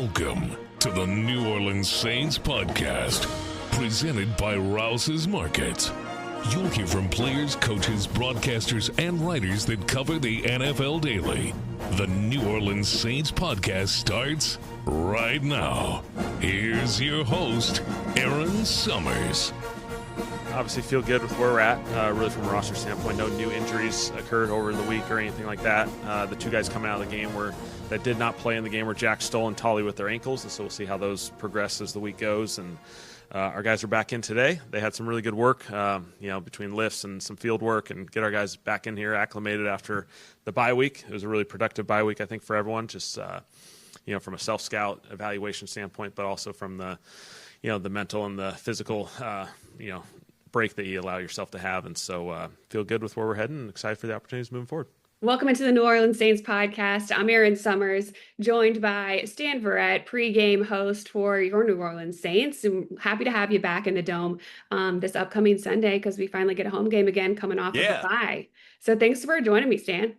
Welcome to the New Orleans Saints podcast, presented by Rouse's Markets. You'll hear from players, coaches, broadcasters, and writers that cover the NFL daily. The New Orleans Saints podcast starts right now. Here's your host, Erin Summers. Obviously feel good with where we're at, really from a roster standpoint. No new injuries occurred over the week or anything like that. The two guys coming out of the game that did not play in the game were Jack Stoll and Tolly with their ankles, and so we'll see how those progress as the week goes. And our guys are back in today. They had some really good work, between lifts and some field work, and get our guys back in here acclimated after the bye week. It was a really productive bye week, I think, for everyone, just from a self-scout evaluation standpoint, but also from the mental and the physical, break that you allow yourself to have. And so feel good with where we're heading and excited for the opportunities moving forward. Welcome into the New Orleans Saints podcast. I'm Erin Summers, joined by Stan Verrett, pregame host for your New Orleans Saints. I'm happy to have you back in the Dome this upcoming Sunday because we finally get a home game again coming off of the bye. So thanks for joining me, Stan.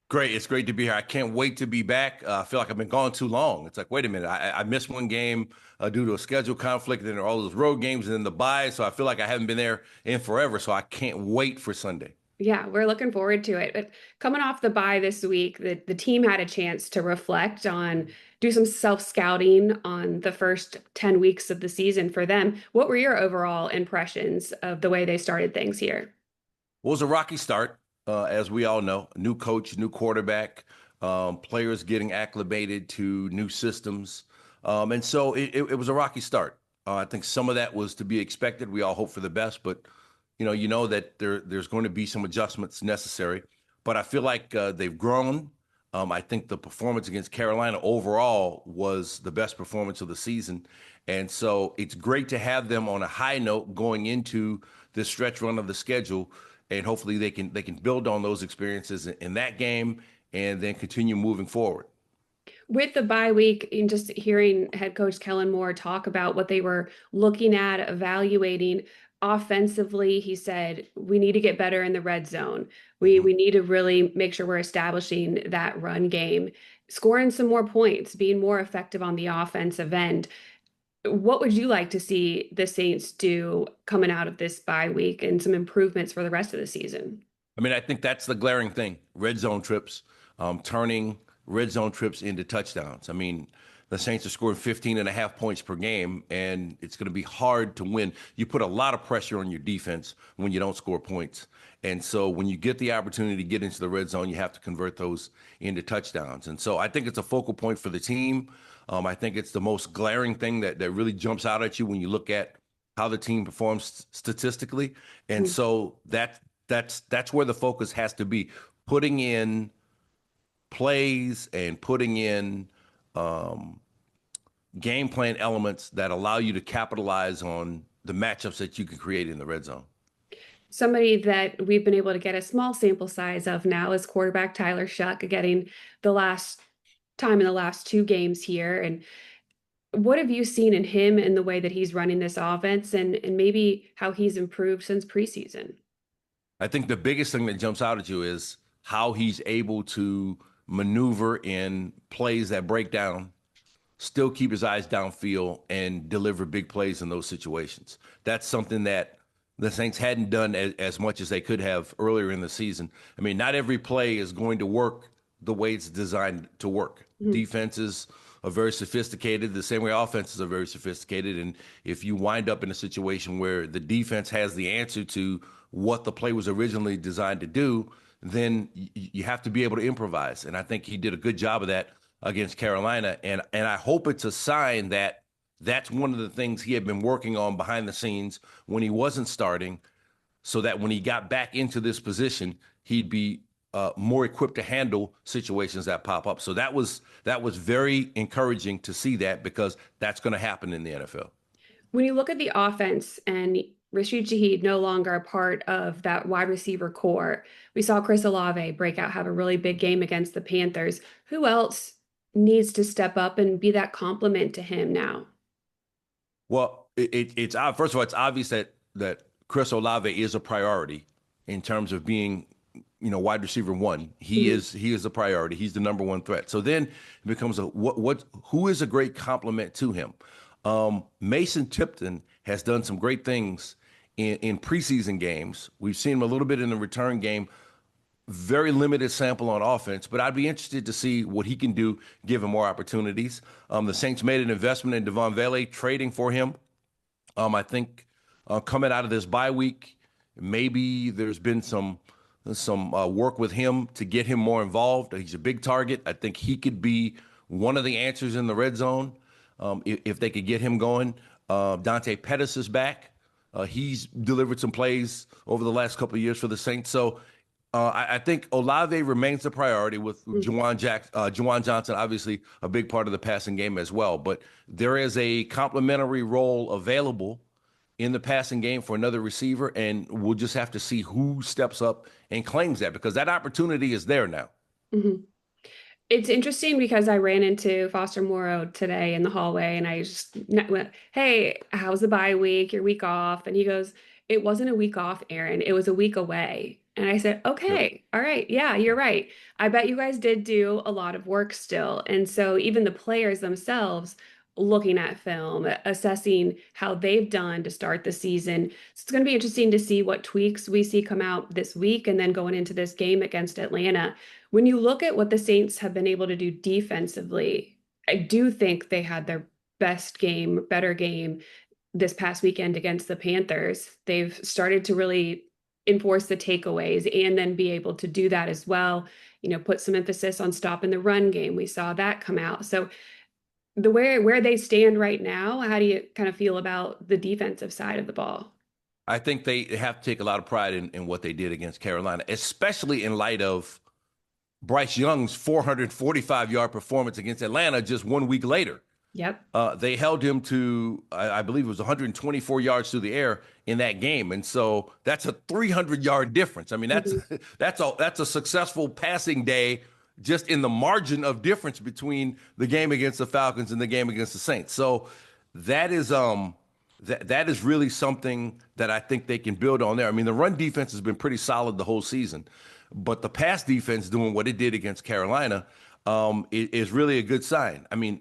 Great. It's great to be here. I can't wait to be back. I feel like I've been gone too long. It's like, wait a minute, I missed one game due to a schedule conflict, and then there are all those road games and then the bye. So I feel like I haven't been there in forever. So I can't wait for Sunday. Yeah, we're looking forward to it. But coming off the bye this week, the team had a chance to reflect on, do some self-scouting on the first 10 weeks of the season for them. What were your overall impressions of the way they started things here? Well, it was a rocky start, as we all know. New coach, new quarterback, players getting acclimated to new systems. And so it was a rocky start. I think some of that was to be expected. We all hope for the best, but you know that there's going to be some adjustments necessary, but I feel like they've grown. I think the performance against Carolina overall was the best performance of the season. And so it's great to have them on a high note going into this stretch run of the schedule. And hopefully they can build on those experiences in that game and then continue moving forward. With the bye week, and just hearing head coach Kellen Moore talk about what they were looking at, evaluating offensively, he said, we need to get better in the red zone. We need to really make sure we're establishing that run game, scoring some more points, being more effective on the offensive end. What would you like to see the Saints do coming out of this bye week and some improvements for the rest of the season? I mean, I think that's the glaring thing. Red zone trips, turning red zone trips into touchdowns. I mean, the Saints are scoring 15.5 points per game, and it's going to be hard to win. You put a lot of pressure on your defense when you don't score points. And so when you get the opportunity to get into the red zone, you have to convert those into touchdowns. And so I think it's a focal point for the team. I think it's the most glaring thing that really jumps out at you when you look at how the team performs statistically. And so that's where the focus has to be, putting in plays and putting in game plan elements that allow you to capitalize on the matchups that you can create in the red zone. Somebody that we've been able to get a small sample size of now is quarterback Tyler Shuck, getting the last time in the last two games here. And what have you seen in him in the way that he's running this offense and maybe how he's improved since preseason? I think the biggest thing that jumps out at you is how he's able to maneuver in plays that break down, still keep his eyes downfield, and deliver big plays in those situations. That's something that the Saints hadn't done as much as they could have earlier in the season. I mean, not every play is going to work the way it's designed to work. Defenses are very sophisticated, the same way offenses are very sophisticated. And if you wind up in a situation where the defense has the answer to what the play was originally designed to do, then you have to be able to improvise. And I think he did a good job of that against Carolina. And I hope it's a sign that that's one of the things he had been working on behind the scenes when he wasn't starting, so that when he got back into this position, he'd be more equipped to handle situations that pop up. So that was very encouraging to see that, because that's going to happen in the NFL. When you look at the offense and Rashid Shaheed no longer a part of that wide receiver core, we saw Chris Olave break out, have a really big game against the Panthers. Who else needs to step up and be that complement to him now? Well, it's first of all, it's obvious that Chris Olave is a priority in terms of being wide receiver one. He is a priority. He's the number one threat. So then it becomes who is a great complement to him? Mason Tipton has done some great things in preseason games. We've seen him a little bit in the return game. Very limited sample on offense, but I'd be interested to see what he can do, give him more opportunities. The Saints made an investment in Devon Vele, trading for him. I think coming out of this bye week, maybe there's been some work with him to get him more involved. He's a big target. I think he could be one of the answers in the red zone if they could get him going. Dante Pettis is back. He's delivered some plays over the last couple of years for the Saints. So I think Olave remains the priority with Juwan Johnson, obviously a big part of the passing game as well. But there is a complementary role available in the passing game for another receiver, and we'll just have to see who steps up and claims that, because that opportunity is there now. Mm-hmm. It's interesting because I ran into Foster Moreau today in the hallway, and I just went, "Hey, how's the bye week, your week off?" And he goes, "It wasn't a week off, Erin. It was a week away." And I said, "Okay, all right. Yeah, you're right. I bet you guys did do a lot of work still." And so even the players themselves looking at film, assessing how they've done to start the season. So it's going to be interesting to see what tweaks we see come out this week and then going into this game against Atlanta. When you look at what the Saints have been able to do defensively, I do think they had their best game, better game this past weekend against the Panthers. They've started to really enforce the takeaways and then be able to do that as well. Put some emphasis on stopping the run game. We saw that come out. So where they stand right now, how do you kind of feel about the defensive side of the ball? I think they have to take a lot of pride in what they did against Carolina, especially in light of Bryce Young's 445-yard performance against Atlanta just 1 week later. Yep. They held him to, I believe it was 124 yards through the air in that game. And so that's a 300-yard difference. I mean, that's a successful passing day just in the margin of difference between the game against the Falcons and the game against the Saints. So that is that is really something that I think they can build on there. I mean, the run defense has been pretty solid the whole season, but the pass defense doing what it did against Carolina is really a good sign. I mean,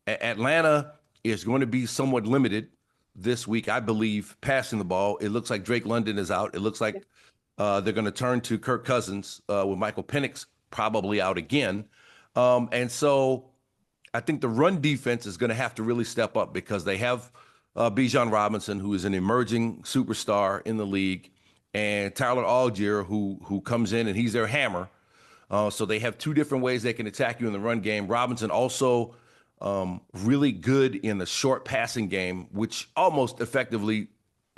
Atlanta is going to be somewhat limited this week, I believe, passing the ball. It looks like Drake London is out. It looks like they're going to turn to Kirk Cousins with Michael Penix probably out again. And so I think the run defense is going to have to really step up because they have Bijan Robinson, who is an emerging superstar in the league, and Tyler Algier, who comes in and he's their hammer. So they have two different ways they can attack you in the run game. Robinson also really good in the short passing game, which almost effectively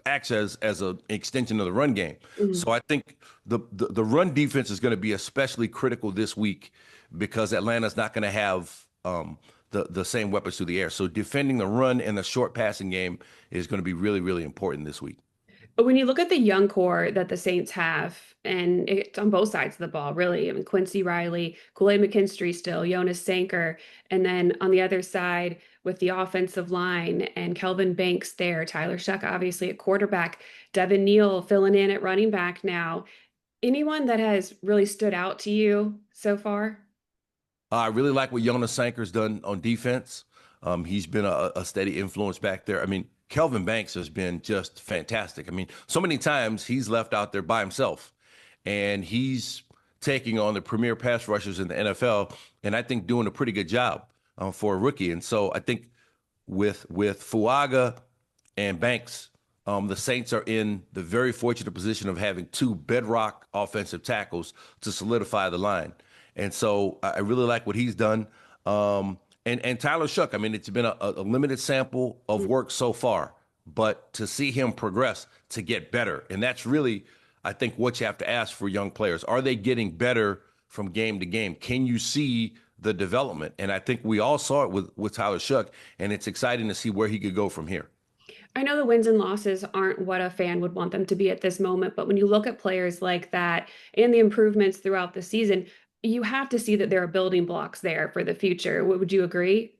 acts as an extension of the run game. Mm-hmm. So I think the run defense is going to be especially critical this week because Atlanta's not going to have the same weapons through the air. So defending the run and the short passing game is going to be really, really important this week. But when you look at the young core that the Saints have, and it's on both sides of the ball, really. I mean, Quincy Riley, Kool-Aid McKinstry still, Jonas Sanker, and then on the other side with the offensive line and Kelvin Banks there, Tyler Shuck, obviously at quarterback, Devin Neal filling in at running back now. Anyone that has really stood out to you so far? I really like what Jonas Sanker's done on defense. He's been a steady influence back there. I mean, Kelvin Banks has been just fantastic. I mean, so many times he's left out there by himself, and he's taking on the premier pass rushers in the NFL, and I think doing a pretty good job for a rookie. And so I think with Fuaga and Banks, the Saints are in the very fortunate position of having two bedrock offensive tackles to solidify the line. And so I really like what he's done. And Tyler Shuck, I mean, it's been a limited sample of work so far, but to see him progress, to get better. And that's really, I think, what you have to ask for young players. Are they getting better from game to game? Can you see the development? And I think we all saw it with Tyler Shuck, and it's exciting to see where he could go from here. I know the wins and losses aren't what a fan would want them to be at this moment, but when you look at players like that and the improvements throughout the season, you have to see that there are building blocks there for the future. Would you agree?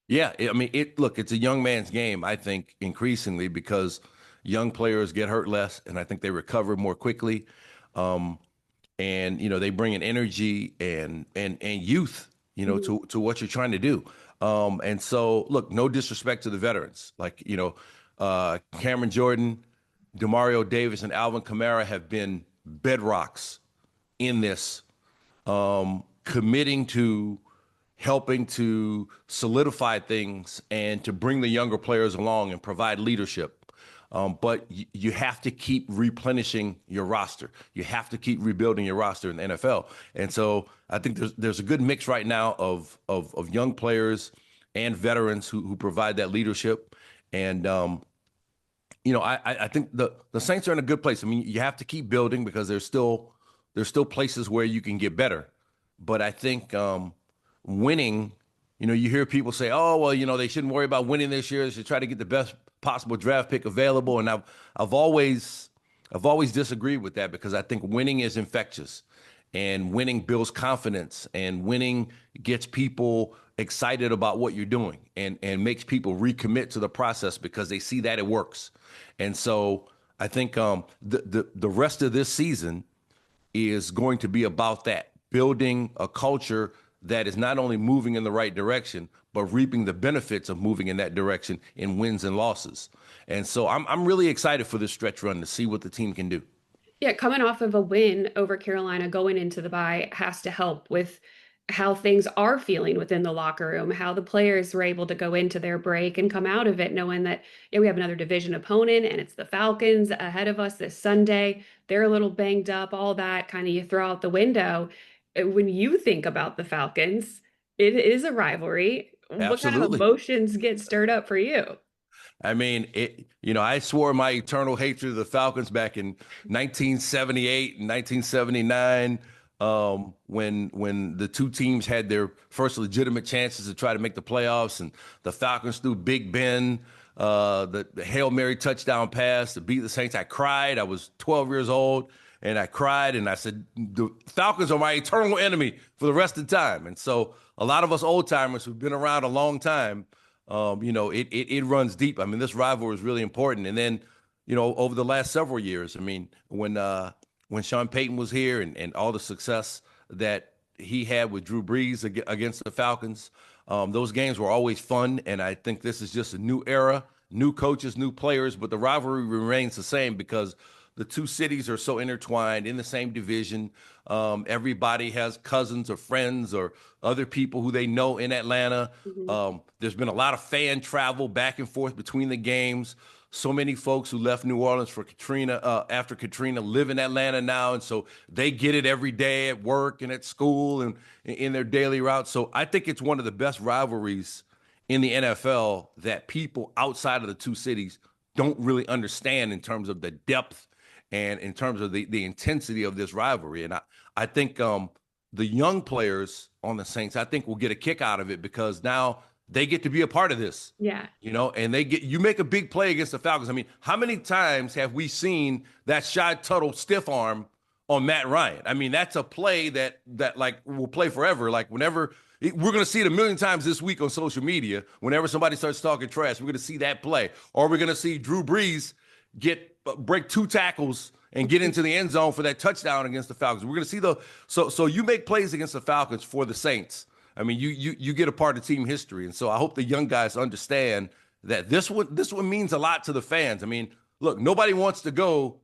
Yeah, I mean, it's a young man's game, I think, increasingly because young players get hurt less, and I think they recover more quickly. and they bring an energy and youth, to what you're trying to do. And so, look, no disrespect to the veterans, like Cameron Jordan, Demario Davis, and Alvin Kamara have been bedrocks in this, committing to helping to solidify things and to bring the younger players along and provide leadership. But you have to keep replenishing your roster. You have to keep rebuilding your roster in the NFL. And so I think there's a good mix right now of young players and veterans who provide that leadership. And I think the Saints are in a good place. I mean, you have to keep building because there's still places where you can get better. But I think winning, you hear people say, oh, well, they shouldn't worry about winning this year. They should try to get the best possible draft pick available. And I've always disagreed with that, because I think winning is infectious, and winning builds confidence, and winning gets people excited about what you're doing, and makes people recommit to the process because they see that it works. And so I think the rest of this season is going to be about that, building a culture that is not only moving in the right direction, but reaping the benefits of moving in that direction in wins and losses. And so I'm really excited for this stretch run to see what the team can do. Yeah, coming off of a win over Carolina going into the bye has to help with how things are feeling within the locker room, how the players were able to go into their break and come out of it knowing that we have another division opponent, and it's the Falcons ahead of us this Sunday. They're a little banged up, all that kind of you throw out the window. When you think about the Falcons, it is a rivalry. What kind of Absolutely. emotions get stirred up for you? I mean, I swore my eternal hatred of the Falcons back in 1978 and 1979, when the two teams had their first legitimate chances to try to make the playoffs, and the Falcons threw Big Ben, the Hail Mary touchdown pass to beat the Saints. I cried. I was 12 years old, and I cried, and I said, the Falcons are my eternal enemy for the rest of the time. And so a lot of us old timers who've been around a long time, it runs deep. I mean, this rivalry is really important. And then, over the last several years, I mean, when Sean Payton was here, and all the success that he had with Drew Brees against the Falcons, those games were always fun. And I think this is just a new era, new coaches, new players, but the rivalry remains the same because the two cities are so intertwined in the same division. Everybody has cousins or friends or other people who they know in Atlanta. Mm-hmm. There's been a lot of fan travel back and forth between the games. So many folks who left New Orleans for Katrina, after Katrina, live in Atlanta now. And so they get it every day at work and at school and in their daily route. So I think it's one of the best rivalries in the NFL that people outside of the two cities don't really understand in terms of the depth and in terms of the intensity of this rivalry. And I think the young players on the Saints, I think, will get a kick out of it because now they get to be a part of this. Yeah. And you make a big play against the Falcons. I mean, how many times have we seen that Shy Tuttle stiff arm on Matt Ryan? I mean, that's a play that like will play forever. Like we're going to see it a million times this week on social media. Whenever somebody starts talking trash, we're going to see that play. Or we're going to see Drew Brees break two tackles and get into the end zone for that touchdown against the Falcons. We're going to see so you make plays against the Falcons for the Saints. I mean, you get a part of team history. And so I hope the young guys understand that this one means a lot to the fans. I mean, look, nobody wants to go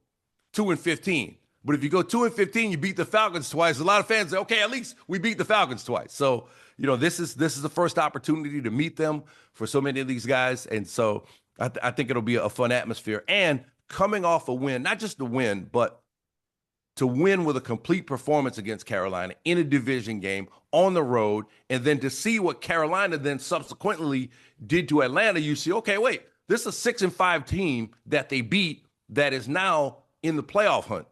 2-15, but if you go 2-15, you beat the Falcons twice. A lot of fans say, okay, at least we beat the Falcons twice. So, this is the first opportunity to meet them for so many of these guys. And so I think it'll be a fun atmosphere. And coming off a win, not just the win, but to win with a complete performance against Carolina in a division game on the road, and then to see what Carolina then subsequently did to Atlanta, you see, okay, wait, this is a 6-5 team that they beat that is now in the playoff hunt.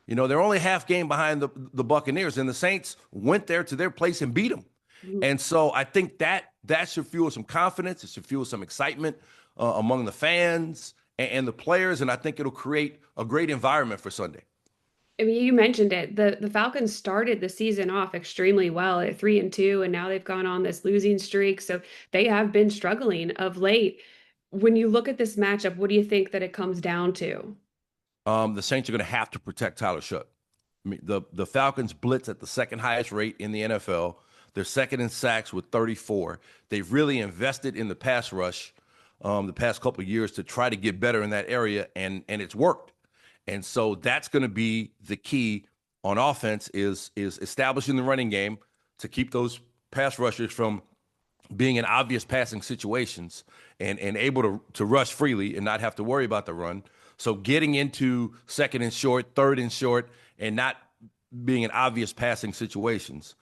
They're only half game behind the Buccaneers, and the Saints went there to their place and beat them. Mm-hmm. And so I think that should fuel some confidence. It should fuel some excitement among the fans and the players, and I think it'll create a great environment for Sunday. I mean, you mentioned it. The Falcons started the season off extremely well at 3-2, and now they've gone on this losing streak. So they have been struggling of late. When you look at this matchup, what do you think that it comes down to? The Saints are going to have to protect Tyler Shutt. The Falcons blitz at the second highest rate in the NFL. They're second in sacks with 34. They've really invested in the pass rush the past couple of years to try to get better in that area, and it's worked. And so that's going to be the key on offense is establishing the running game to keep those pass rushers from being in obvious passing situations and able to rush freely and not have to worry about the run. So getting into second and short, third and short, and not being in obvious passing situations.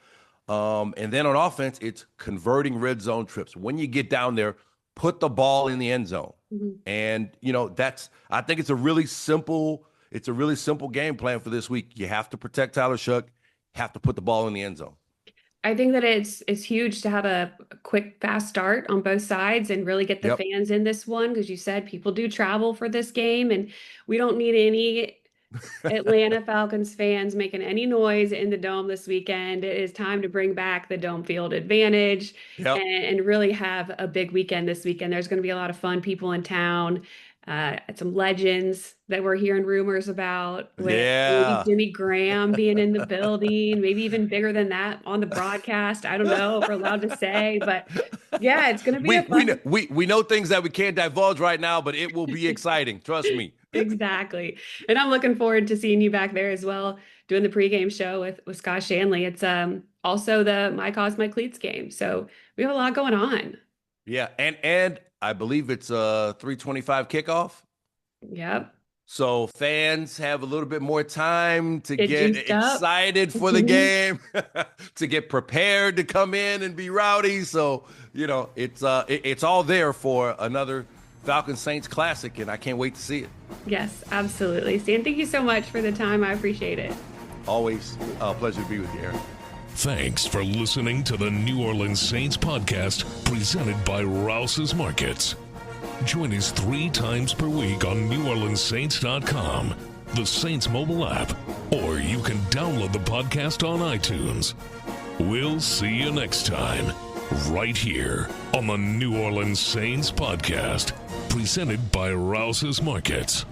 And then on offense, it's converting red zone trips. When you get down there, put the ball in the end zone. Mm-hmm. And, I think it's a really simple game plan for this week. You have to protect Tyler Shough, have to put the ball in the end zone. I think that it's huge to have a quick, fast start on both sides and really get the fans in this one, because you said people do travel for this game, and we don't need any Atlanta Falcons fans making any noise in the Dome this weekend. It is time to bring back the Dome field advantage and really have a big weekend this weekend. There's going to be a lot of fun people in town. Some legends that we're hearing rumors about, with maybe Jimmy Graham being in the building, maybe even bigger than that on the broadcast. I don't know if we're allowed to say, but it's going to be we know things that we can't divulge right now, but it will be exciting. Trust me. Exactly. And I'm looking forward to seeing you back there as well, doing the pregame show with Scott Shanley. It's also the My Cause, My Cleats game. So we have a lot going on. Yeah. And I believe it's a 3:25 kickoff. Yep. So fans have a little bit more time to get excited for the game, to get prepared to come in and be rowdy. So, it's all there for another Falcons Saints classic, and I can't wait to see it. Yes, absolutely. Stan, thank you so much for the time. I appreciate it. Always a pleasure to be with you, Erin. Thanks for listening to the New Orleans Saints podcast presented by Rouse's Markets. Join us 3 times per week on NewOrleansSaints.com, the Saints mobile app, or you can download the podcast on iTunes. We'll see you next time, right here on the New Orleans Saints podcast, presented by Rouse's Markets.